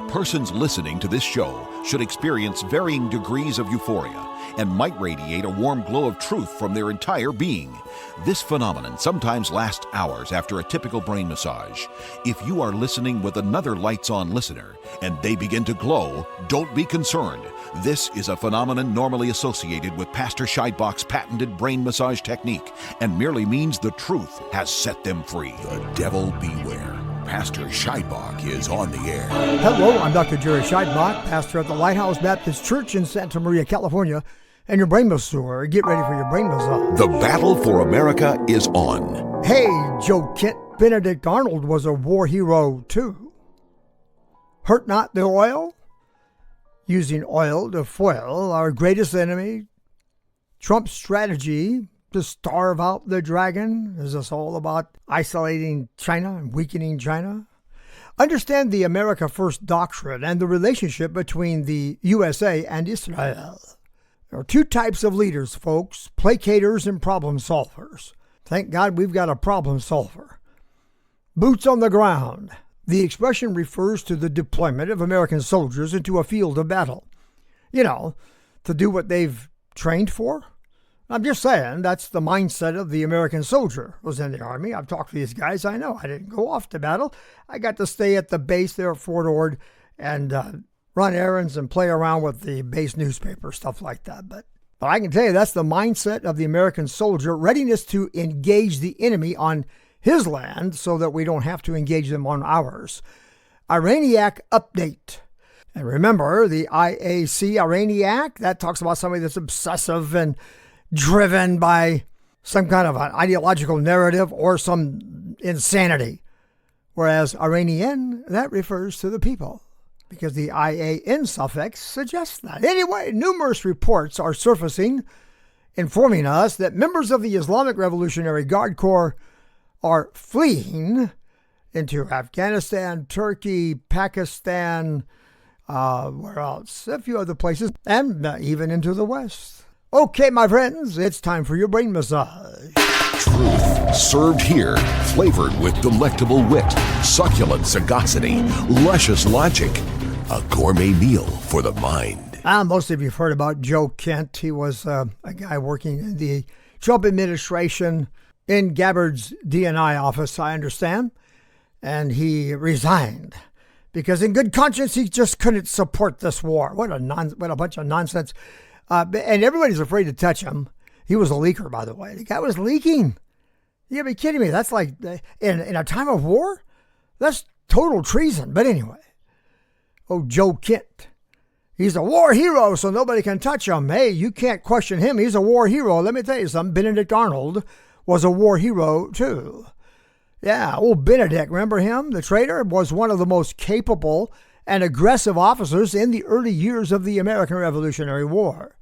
Persons listening to this show should experience varying degrees of euphoria and might radiate a warm glow of truth from their entire being. This phenomenon sometimes lasts hours after a typical brain massage. If you are listening with another lights-on listener and they begin to glow, don't be concerned. This is a phenomenon normally associated with Pastor Scheidbach's patented brain massage technique and merely means the truth has set them free. The devil beware. Pastor Scheidbach is on the air. Hello, I'm Dr. Jerry Scheidbach, pastor at the Lighthouse Baptist Church in Santa Maria, California, and your brain masseur. Get ready for your brain massage. The battle for America is on. Hey, Joe Kent, Benedict Arnold was a war hero too. Hurt not the oil? Using oil to foil our greatest enemy. Trump's strategy to starve out the dragon. Is this all about isolating China and weakening China? Understand the America First doctrine and the relationship between the USA and Israel. There are two types of leaders, folks, placaters and problem solvers. Thank God we've got a problem solver. Boots on the ground. The expression refers to the deployment of American soldiers into a field of battle. You know, to do what they've trained for. I'm just saying, that's the mindset of the American soldier who was in the Army. I've talked to these guys. I know I didn't go off to battle. I got to stay at the base there at Fort Ord and run errands and play around with the base newspaper, stuff like that. But I can tell you that's the mindset of the American soldier, readiness to engage the enemy on his land so that we don't have to engage them on ours. Iraniac update. And remember, the IAC, Iraniac, that talks about somebody that's obsessive and driven by some kind of an ideological narrative or some insanity. Whereas Iranian, that refers to the people, because the IAN suffix suggests that. Anyway, numerous reports are surfacing informing us that members of the Islamic Revolutionary Guard Corps are fleeing into Afghanistan, Turkey, Pakistan, where else? A few other places, and even into the West. Okay, my friends, it's time for your brain massage. Truth served here, flavored with delectable wit, succulent sagacity, luscious logic. A gourmet meal for the mind. Most of you have heard about Joe Kent. He was a guy working in the Trump administration in Gabbard's D&I office, I understand. And he resigned because in good conscience, he just couldn't support this war. What a bunch of nonsense. And everybody's afraid to touch him. He was a leaker, by the way. The guy was leaking. You gotta be kidding me. That's like, in a time of war? That's total treason. But anyway. Oh, Joe Kent. He's a war hero, so nobody can touch him. Hey, you can't question him. He's a war hero. Let me tell you something. Benedict Arnold was a war hero, too. Yeah, old Benedict, remember him? The traitor was one of the most capable and aggressive officers in the early years of the American Revolutionary War.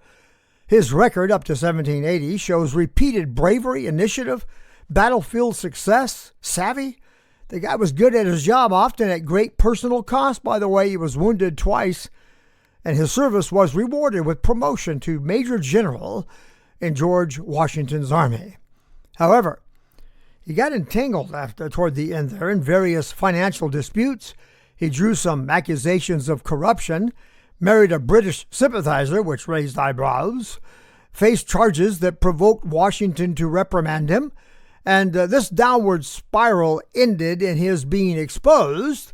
His record up to 1780 shows repeated bravery, initiative, battlefield success, savvy. The guy was good at his job, often at great personal cost. By the way, he was wounded twice, and his service was rewarded with promotion to Major General in George Washington's army. However, he got entangled toward the end there in various financial disputes. He drew some accusations of corruption, married a British sympathizer, which raised eyebrows, faced charges that provoked Washington to reprimand him, and this downward spiral ended in his being exposed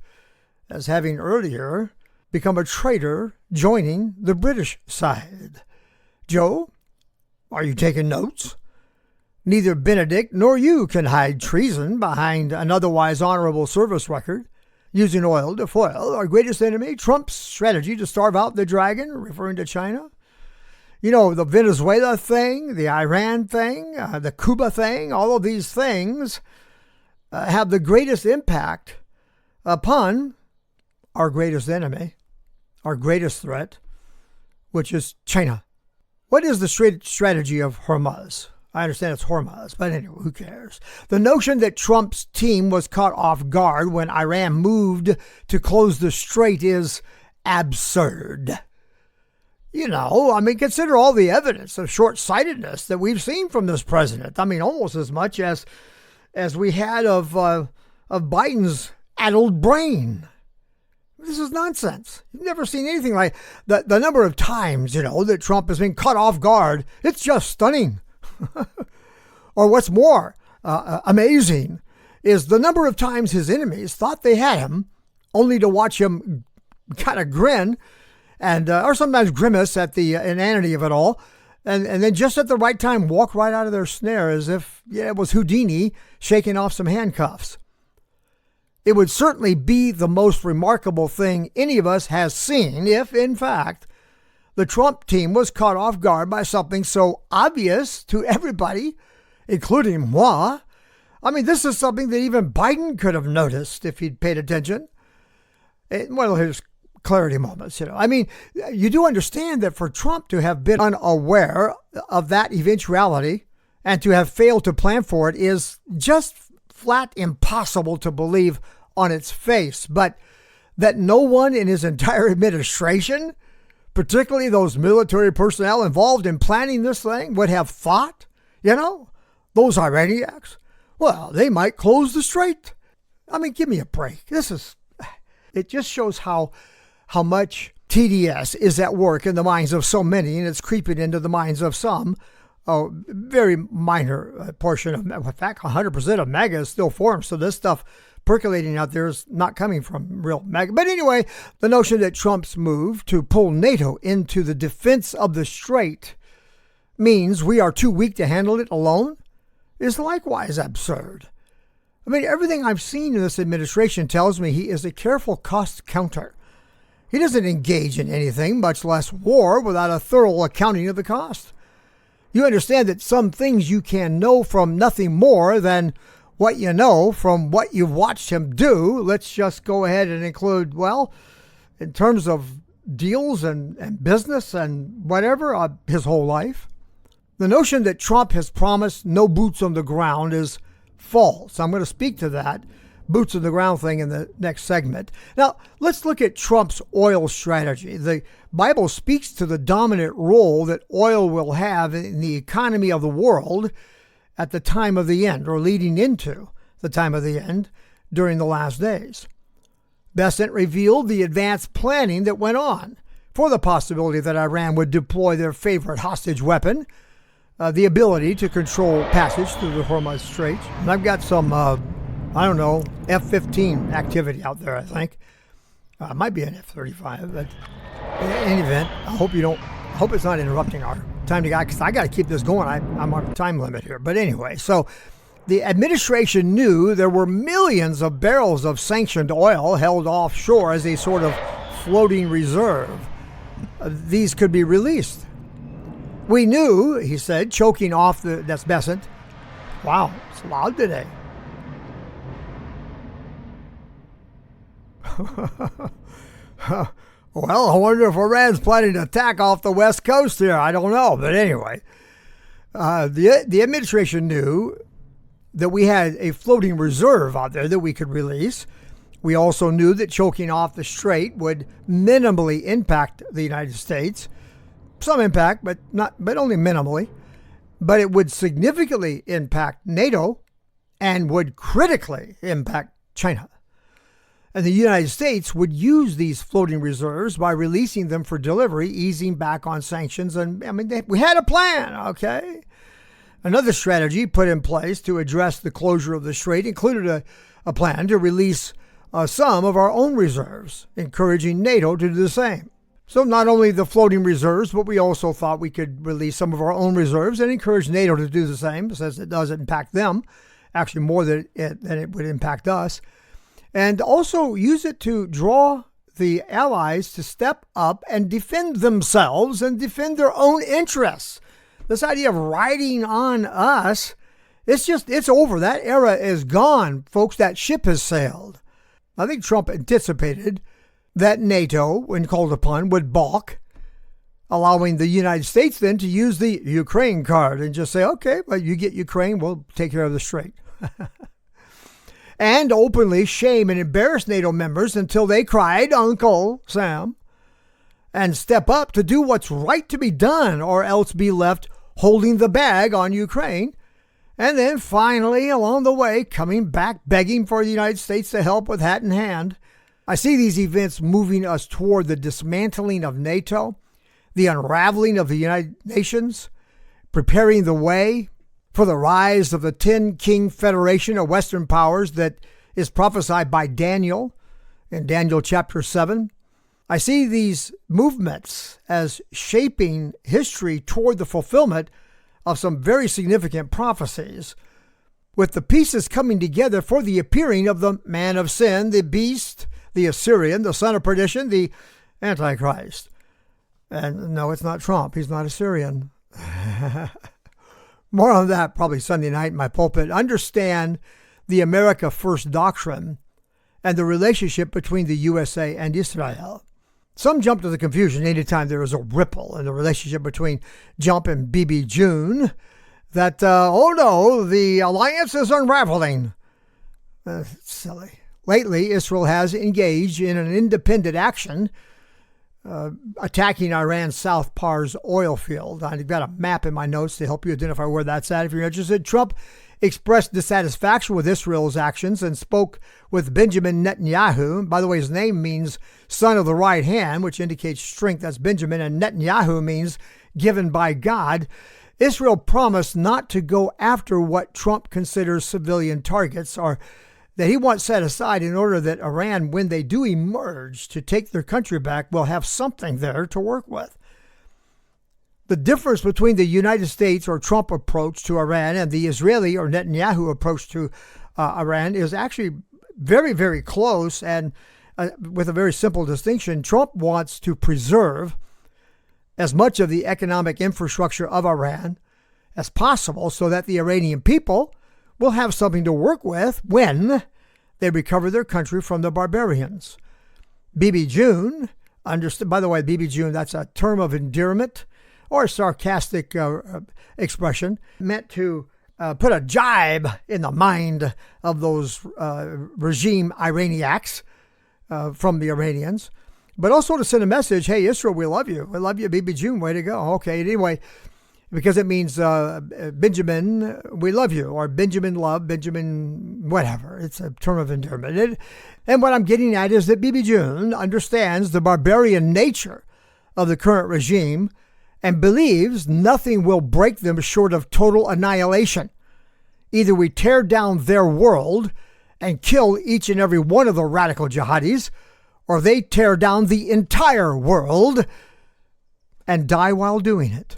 as having earlier become a traitor joining the British side. Joe, are you taking notes? Neither Benedict nor you can hide treason behind an otherwise honorable service record. Using oil to foil our greatest enemy, Trump's strategy to starve out the dragon, referring to China. You know, the Venezuela thing, the Iran thing, the Cuba thing, all of these things have the greatest impact upon our greatest enemy, our greatest threat, which is China. What is the strategy of Hormuz? I understand it's Hormuz, but anyway, who cares? The notion that Trump's team was caught off guard when Iran moved to close the strait is absurd. You know, I mean, consider all the evidence of short-sightedness that we've seen from this president. I mean, almost as much as we had of Biden's addled brain. This is nonsense. You've never seen anything like the number of times, that Trump has been caught off guard. It's just stunning. Or what's more amazing is the number of times his enemies thought they had him, only to watch him kind of grin and or sometimes grimace at the inanity of it all. And then just at the right time, walk right out of their snare as if it was Houdini shaking off some handcuffs. It would certainly be the most remarkable thing any of us has seen if, in fact, the Trump team was caught off guard by something so obvious to everybody, including moi. I mean, this is something that even Biden could have noticed if he'd paid attention. Well, here's clarity moments, I mean, you do understand that for Trump to have been unaware of that eventuality and to have failed to plan for it is just flat impossible to believe on its face. But that no one in his entire administration, particularly those military personnel involved in planning this thing, would have thought, those Iranians, well, they might close the strait. I mean, give me a break. It just shows how much TDS is at work in the minds of so many, and it's creeping into the minds of some. A very minor portion of, in fact, 100% of MAGA is still formed. So this stuff percolating out there is not coming from real MAGA. But anyway, the notion that Trump's move to pull NATO into the defense of the strait means we are too weak to handle it alone is likewise absurd. I mean, everything I've seen in this administration tells me he is a careful cost counter. He doesn't engage in anything, much less war, without a thorough accounting of the cost. You understand that some things you can know from nothing more than what you know from what you've watched him do. Let's just go ahead and include, well, in terms of deals and business and whatever, his whole life. The notion that Trump has promised no boots on the ground is false. I'm going to speak to that boots on the ground thing in the next segment. Now, let's look at Trump's oil strategy. The Bible speaks to the dominant role that oil will have in the economy of the world at the time of the end, or leading into the time of the end during the last days. Besant revealed the advanced planning that went on for the possibility that Iran would deploy their favorite hostage weapon, the ability to control passage through the Hormuz Strait. And I've got some F-15 activity out there, I think. It might be an F-35, but in any event, I hope it's not interrupting our time to go, because I got to keep this going. I'm on a time limit here. But anyway, so the administration knew there were millions of barrels of sanctioned oil held offshore as a sort of floating reserve. These could be released. We knew, he said, choking off that's Besant. Wow, it's loud today. Well, I wonder if Iran's planning to attack off the West Coast here. I don't know. But anyway, the administration knew that we had a floating reserve out there that we could release. We also knew that choking off the strait would minimally impact the United States. Some impact, but only minimally. But it would significantly impact NATO and would critically impact China. And the United States would use these floating reserves by releasing them for delivery, easing back on sanctions. And I mean, we had a plan, okay? Another strategy put in place to address the closure of the strait included a plan to release some of our own reserves, encouraging NATO to do the same. So not only the floating reserves, but we also thought we could release some of our own reserves and encourage NATO to do the same, since it does impact them, actually more than it would impact us. And also use it to draw the allies to step up and defend themselves and defend their own interests. This idea of riding on us, it's over. That era is gone, folks. That ship has sailed. I think Trump anticipated that NATO, when called upon, would balk, allowing the United States then to use the Ukraine card and just say, okay, well, you get Ukraine, we'll take care of the strait. And openly shame and embarrass NATO members until they cried, Uncle Sam, and step up to do what's right to be done, or else be left holding the bag on Ukraine. And then finally, along the way, coming back begging for the United States to help with hat in hand. I see these events moving us toward the dismantling of NATO, the unraveling of the United Nations, preparing the way for the rise of the 10-king federation of Western powers that is prophesied by Daniel in Daniel chapter 7. I see these movements as shaping history toward the fulfillment of some very significant prophecies, with the pieces coming together for the appearing of the man of sin, the beast, the Assyrian, the son of perdition, the Antichrist. And no, it's not Trump. He's not Assyrian. More on that probably Sunday night in my pulpit. Understand the America First doctrine and the relationship between the USA and Israel. Some jump to the confusion anytime there is a ripple in the relationship between Trump and Bibi June that, oh no, the alliance is unraveling. Silly. Lately, Israel has engaged in an independent action attacking Iran's South Pars oil field. I've got a map in my notes to help you identify where that's at if you're interested. Trump expressed dissatisfaction with Israel's actions and spoke with Benjamin Netanyahu. By the way, his name means son of the right hand, which indicates strength. That's Benjamin, and Netanyahu means given by God. Israel promised not to go after what Trump considers civilian targets, or that he wants set aside in order that Iran, when they do emerge to take their country back, will have something there to work with. The difference between the United States or Trump approach to Iran and the Israeli or Netanyahu approach to Iran is actually very, very close, and with a very simple distinction. Trump wants to preserve as much of the economic infrastructure of Iran as possible so that the Iranian people will have something to work with when they recover their country from the barbarians. Bibi June, by the way, Bibi June, that's a term of endearment or a sarcastic expression meant to put a jibe in the mind of those regime Iraniacs from the Iranians, but also to send a message, hey, Israel, we love you. We love you, Bibi June, way to go. Okay, anyway, because it means Benjamin, we love you, or Benjamin love, Benjamin whatever. It's a term of endearment. And what I'm getting at is that Bibi June understands the barbarian nature of the current regime and believes nothing will break them short of total annihilation. Either we tear down their world and kill each and every one of the radical jihadis, or they tear down the entire world and die while doing it.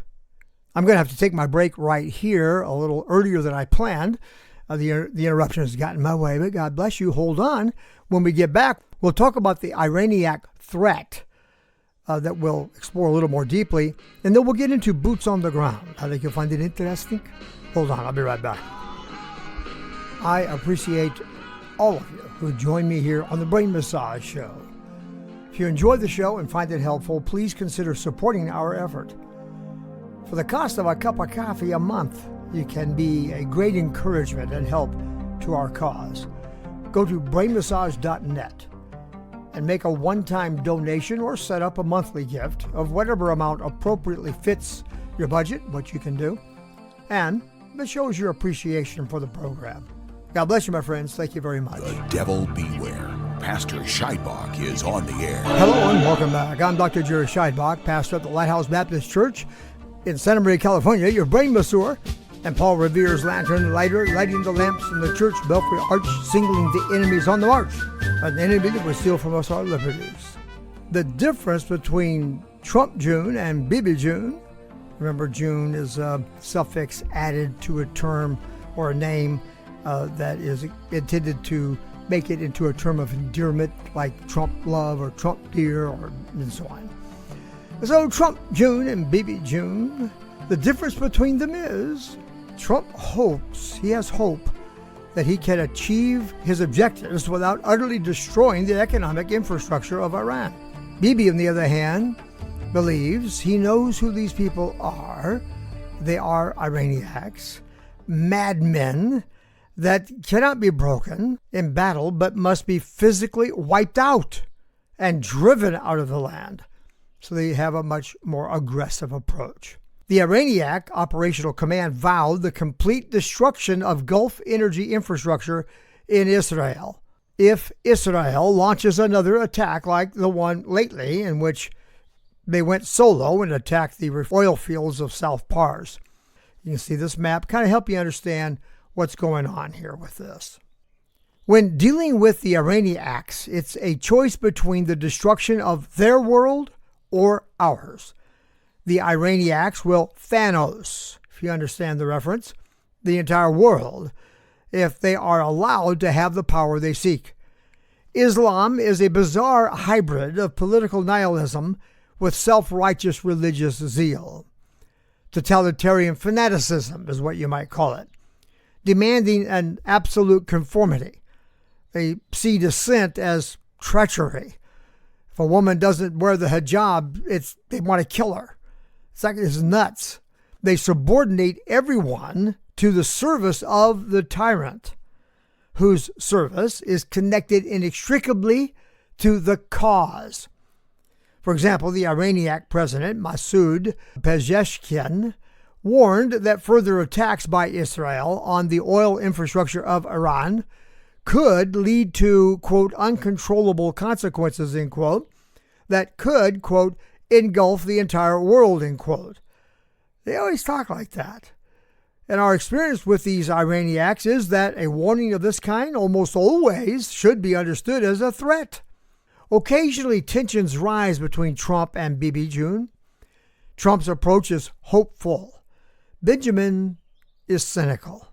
I'm going to have to take my break right here a little earlier than I planned. The interruption has gotten in my way, but God bless you. Hold on. When we get back, we'll talk about the Iranian threat that we'll explore a little more deeply, and then we'll get into boots on the ground. I think you'll find it interesting. Hold on, I'll be right back. I appreciate all of you who join me here on the Brain Massage Show. If you enjoy the show and find it helpful, please consider supporting our effort. For the cost of a cup of coffee a month, you can be a great encouragement and help to our cause. Go to brainmassage.net and make a one-time donation or set up a monthly gift of whatever amount appropriately fits your budget, what you can do, and it shows your appreciation for the program. God bless you, my friends. Thank you very much. The devil beware. Pastor Scheidbach is on the air. Hello and welcome back. I'm Dr. Jerry Scheidbach, pastor at the Lighthouse Baptist Church in Santa Maria, California, your brain masseur, and Paul Revere's lantern lighter, lighting the lamps in the church belfry arch, signaling the enemies on the march, an enemy that will steal from us our liberties. The difference between Trump June and Bibi June, remember June is a suffix added to a term or a name that is intended to make it into a term of endearment, like Trump love or Trump dear, or and so on. So Trump June and Bibi June, the difference between them is Trump has hope that he can achieve his objectives without utterly destroying the economic infrastructure of Iran. Bibi, on the other hand, believes he knows who these people are. They are Iranians, madmen that cannot be broken in battle, but must be physically wiped out and driven out of the land. So they have a much more aggressive approach. The Iranian Operational Command vowed the complete destruction of Gulf energy infrastructure in Israel. if Israel launches another attack like the one lately in which they went solo and attacked the oil fields of South Pars. You can see this map, kind of help you understand what's going on here with this. When dealing with the Iranians, it's a choice between the destruction of their world or ours. The Iranians will Thanos, if you understand the reference, the entire world, if they are allowed to have the power they seek. Islam is a bizarre hybrid of political nihilism with self-righteous religious zeal. Totalitarian fanaticism is what you might call it, demanding an absolute conformity. They see dissent as treachery. If a woman doesn't wear the hijab, they want to kill her. It's nuts. They subordinate everyone to the service of the tyrant, whose service is connected inextricably to the cause. For example, the Iranian president, Masoud Pezeshkian, warned that further attacks by Israel on the oil infrastructure of Iran could lead to, quote, uncontrollable consequences, end quote, that could, quote, engulf the entire world, end quote. They always talk like that. And our experience with these Iranians is that a warning of this kind almost always should be understood as a threat. Occasionally, tensions rise between Trump and Bibi June. Trump's approach is hopeful. Benjamin is cynical.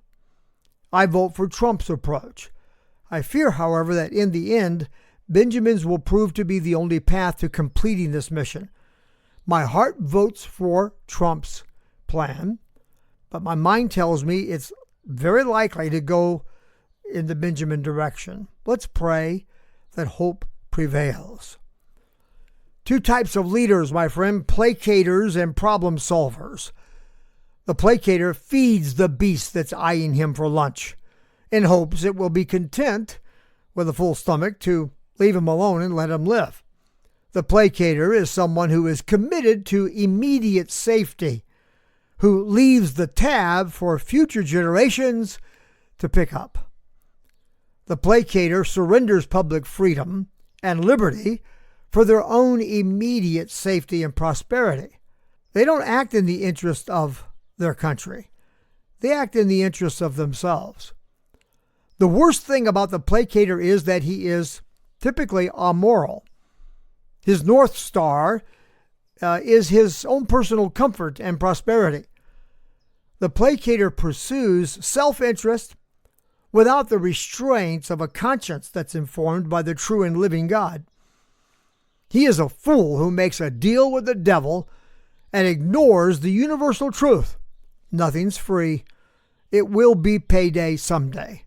I vote for Trump's approach. I fear, however, that in the end, Benjamin's will prove to be the only path to completing this mission. My heart votes for Trump's plan, but my mind tells me it's very likely to go in the Benjamin direction. Let's pray that hope prevails. Two types of leaders, my friend, placaters and problem solvers. The placater feeds the beast that's eyeing him for lunch in hopes it will be content with a full stomach to leave him alone and let him live. The placater is someone who is committed to immediate safety, who leaves the tab for future generations to pick up. The placater surrenders public freedom and liberty for their own immediate safety and prosperity. They don't act in the interest of their country. They act in the interest of themselves. The worst thing about the placater is that he is typically amoral. His North Star is his own personal comfort and prosperity. The placater pursues self-interest without the restraints of a conscience that's informed by the true and living God. He is a fool who makes a deal with the devil and ignores the universal truth. Nothing's free. It will be payday someday.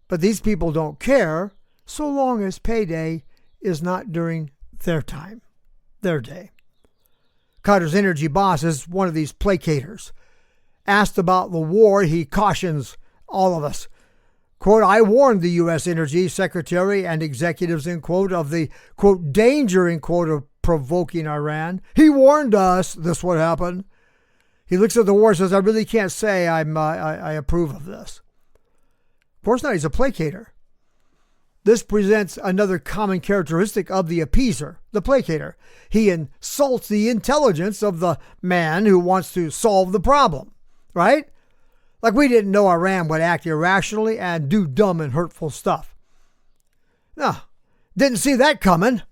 But these people don't care so long as payday is not during their time, their day. Carter's energy boss is one of these placaters. Asked about the war, he cautions all of us. Quote, I warned the U.S. Energy Secretary and executives, end quote, of the, quote, danger, end quote, of provoking Iran. He warned us this would happen. He looks at the war and says, I really can't say I approve of this. Of course not, he's a placater. This presents another common characteristic of the appeaser, the placater. He insults the intelligence of the man who wants to solve the problem, right? Like we didn't know Iran would act irrationally and do dumb and hurtful stuff. No, didn't see that coming.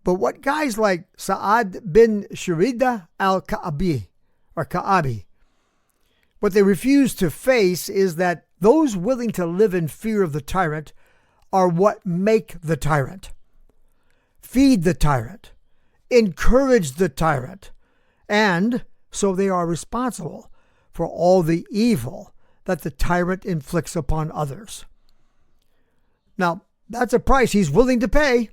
But what guys like Saad bin Sharida al-Ka'abi, or Ka'abi, what they refuse to face is that those willing to live in fear of the tyrant are what make the tyrant. Feed the tyrant, encourage the tyrant, and so they are responsible for all the evil that the tyrant inflicts upon others. Now, that's a price he's willing to pay.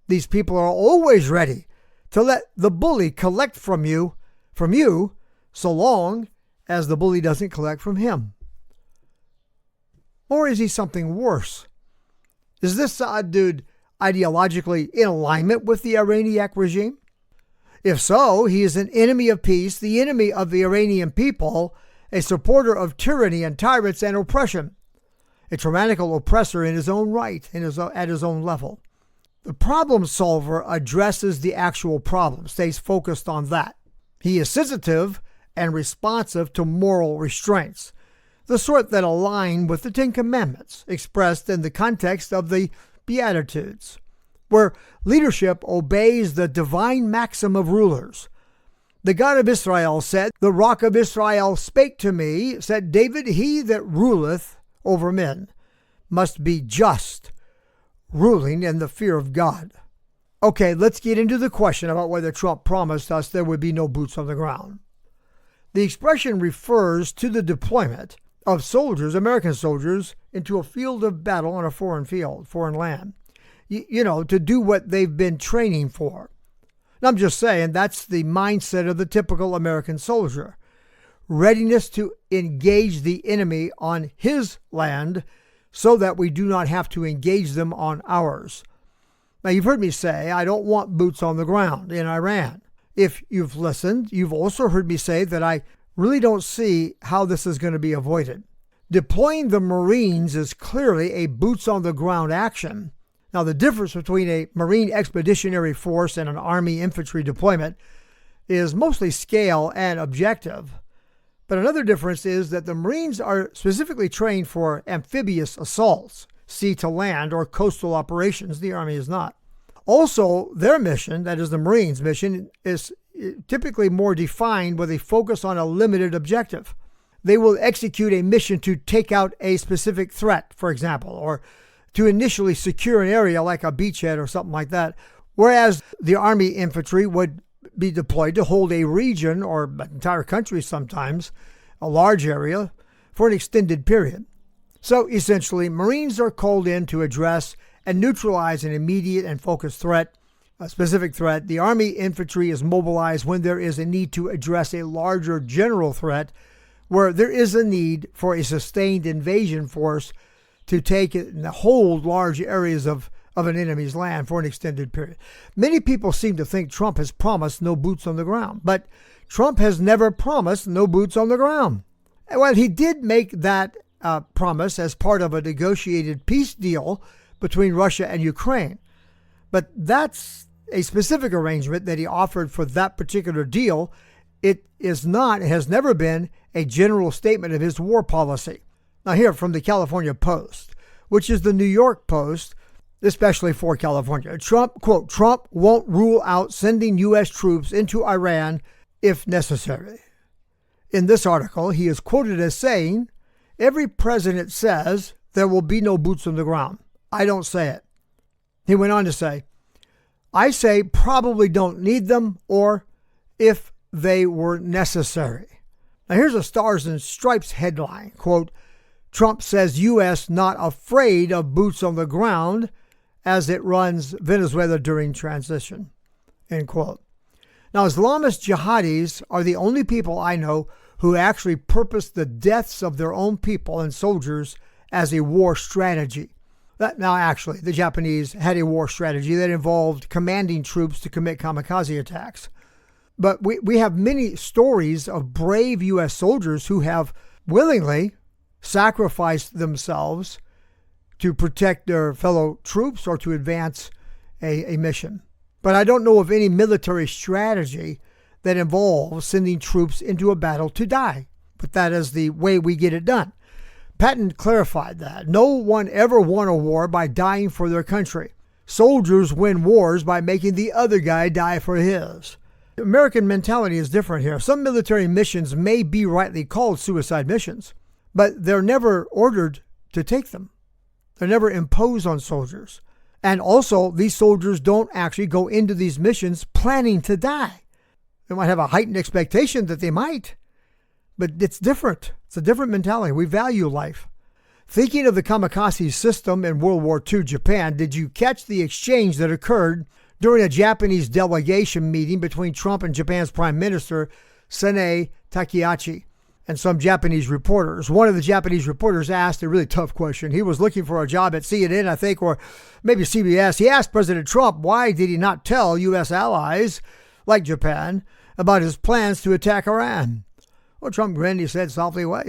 These people are always ready to let the bully collect from you, so long as the bully doesn't collect from him. Or is he something worse? Is this Saad dude ideologically in alignment with the Iranian regime? If so, he is an enemy of peace, the enemy of the Iranian people, a supporter of tyranny and tyrants and oppression. a tyrannical oppressor in his own right, at his own level. The problem solver addresses the actual problem, stays focused on that. He is sensitive and responsive to moral restraints, the sort that align with the Ten Commandments, expressed in the context of the Beatitudes, where leadership obeys the divine maxim of rulers. The God of Israel said, "The rock of Israel spake to me," said David, "he that ruleth over men must be just, ruling in the fear of God." Okay, let's get into the question about whether Trump promised us there would be no boots on the ground. The expression refers to the deployment of soldiers, American soldiers, into a field of battle on a foreign land, to do what they've been training for. And I'm just saying that's the mindset of the typical American soldier. Readiness to engage the enemy on his land so that we do not have to engage them on ours. Now, you've heard me say I don't want boots on the ground in Iran. If you've listened, you've also heard me say that I really don't see how this is going to be avoided. Deploying the Marines is clearly a boots-on-the-ground action. Now, the difference between a Marine Expeditionary Force and an Army infantry deployment is mostly scale and objective. But another difference is that the Marines are specifically trained for amphibious assaults, sea to land, or coastal operations. The Army is not. Also, their mission, that is the Marines' mission, is typically more defined with a focus on a limited objective. They will execute a mission to take out a specific threat, for example, or to initially secure an area like a beachhead or something like that, whereas the Army infantry would be deployed to hold a region or an entire country sometimes, a large area, for an extended period. So essentially, Marines are called in to address and neutralize an immediate and focused threat, a specific threat. The Army infantry is mobilized when there is a need to address a larger general threat, where there is a need for a sustained invasion force to take and hold large areas of an enemy's land for an extended period. Many people seem to think Trump has promised no boots on the ground, but Trump has never promised no boots on the ground. Well, he did make that promise as part of a negotiated peace deal between Russia and Ukraine. But that's a specific arrangement that he offered for that particular deal. It has never been a general statement of his war policy. Now, here from the California Post, which is the New York Post, especially for California. Trump, quote, "Trump won't rule out sending U.S. troops into Iran if necessary." In this article, he is quoted as saying, "Every president says there will be no boots on the ground. I don't say it." He went on to say, "I say probably don't need them, or if they were necessary." Now here's a Stars and Stripes headline, quote, "Trump says U.S. not afraid of boots on the ground as it runs Venezuela during transition," end quote. Now, Islamist jihadis are the only people I know who actually purpose the deaths of their own people and soldiers as a war strategy. Now, actually, the Japanese had a war strategy that involved commanding troops to commit kamikaze attacks. But we have many stories of brave U.S. soldiers who have willingly sacrificed themselves to protect their fellow troops or to advance a mission. But I don't know of any military strategy that involves sending troops into a battle to die. But that is the way we get it done. Patton clarified that. No one ever won a war by dying for their country. Soldiers win wars by making the other guy die for his. American mentality is different here. Some military missions may be rightly called suicide missions, but they're never ordered to take them. They're never imposed on soldiers. And also, these soldiers don't actually go into these missions planning to die. They might have a heightened expectation that they might, but it's different. It's a different mentality. We value life. Thinking of the kamikaze system in World War II Japan, did you catch the exchange that occurred during a Japanese delegation meeting between Trump and Japan's Prime Minister, Sanae Takaichi, and some Japanese reporters? One of the Japanese reporters asked a really tough question. He was looking for a job at CNN, I think, or maybe CBS. He asked President Trump, why did he not tell U.S. allies, like Japan, about his plans to attack Iran? Well, Trump grinned. He said softly, well,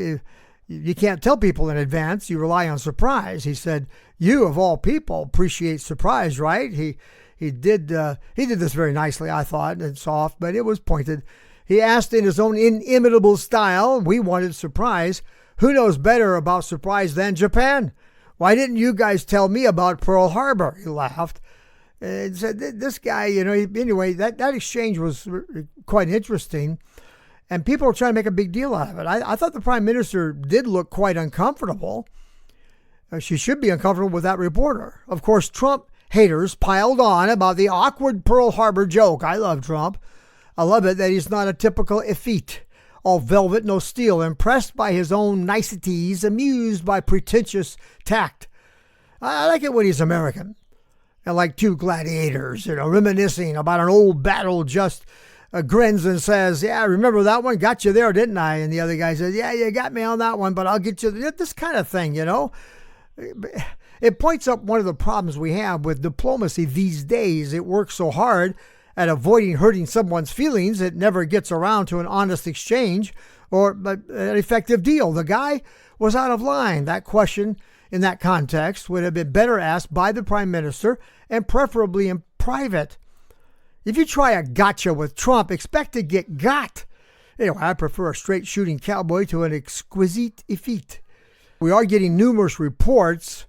You can't tell people in advance. You rely on surprise. He said, you of all people appreciate surprise, right? He did this very nicely, I thought, and soft, but it was pointed. He asked in his own inimitable style, we wanted surprise. Who knows better about surprise than Japan? Why didn't you guys tell me about Pearl Harbor? He laughed. And said, this guy, anyway, that exchange was quite interesting. And people were trying to make a big deal out of it. I thought the prime minister did look quite uncomfortable. She should be uncomfortable with that reporter. Of course, Trump haters piled on about the awkward Pearl Harbor joke. I love Trump. I love it that he's not a typical effete, all velvet, no steel, impressed by his own niceties, amused by pretentious tact. I like it when he's American. And like two gladiators, reminiscing about an old battle, just grins and says, yeah, remember that one? Got you there, didn't I? And the other guy says, yeah, you got me on that one, but I'll get you. This kind of thing, It points up one of the problems we have with diplomacy these days. It works so hard at avoiding hurting someone's feelings, it never gets around to an honest exchange or an effective deal. The guy was out of line. That question in that context would have been better asked by the prime minister and preferably in private. If you try a gotcha with Trump, expect to get got. Anyway, I prefer a straight shooting cowboy to an exquisite effete. We are getting numerous reports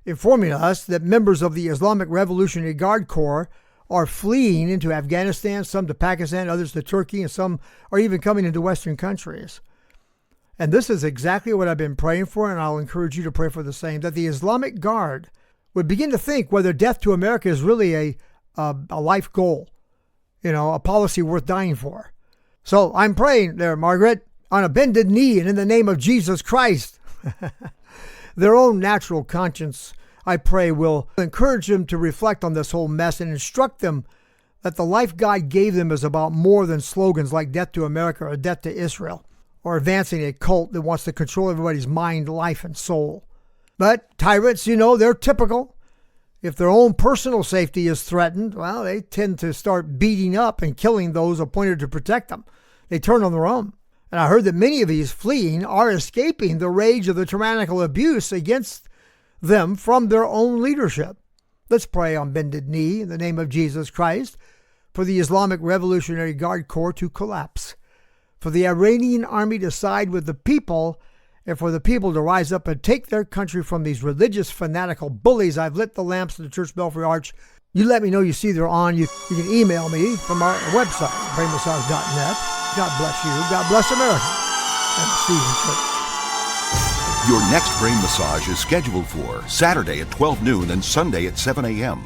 informing us that members of the Islamic Revolutionary Guard Corps are fleeing into Afghanistan, some to Pakistan, others to Turkey, and some are even coming into Western countries. And this is exactly what I've been praying for, and I'll encourage you to pray for the same, that the Islamic Guard would begin to think whether death to America is really a life goal, a policy worth dying for. So I'm praying there, Margaret, on a bended knee and in the name of Jesus Christ. Their own natural conscience, I pray, will encourage them to reflect on this whole mess and instruct them that the life God gave them is about more than slogans like death to America or death to Israel, or advancing a cult that wants to control everybody's mind, life, and soul. But tyrants, they're typical. If their own personal safety is threatened, well, they tend to start beating up and killing those appointed to protect them. They turn on their own. And I heard that many of these fleeing are escaping the rage of the tyrannical abuse against them from their own leadership. Let's pray on bended knee in the name of Jesus Christ for the Islamic Revolutionary Guard Corps to collapse, for the Iranian army to side with the people, and for the people to rise up and take their country from these religious fanatical bullies. I've lit the lamps at the Church Belfry Arch. You let me know you see they're on. You can email me from our website, brainmassage.net. God bless you. God bless America. And see you in church. Your next brain massage is scheduled for Saturday at 12 noon and Sunday at 7 a.m.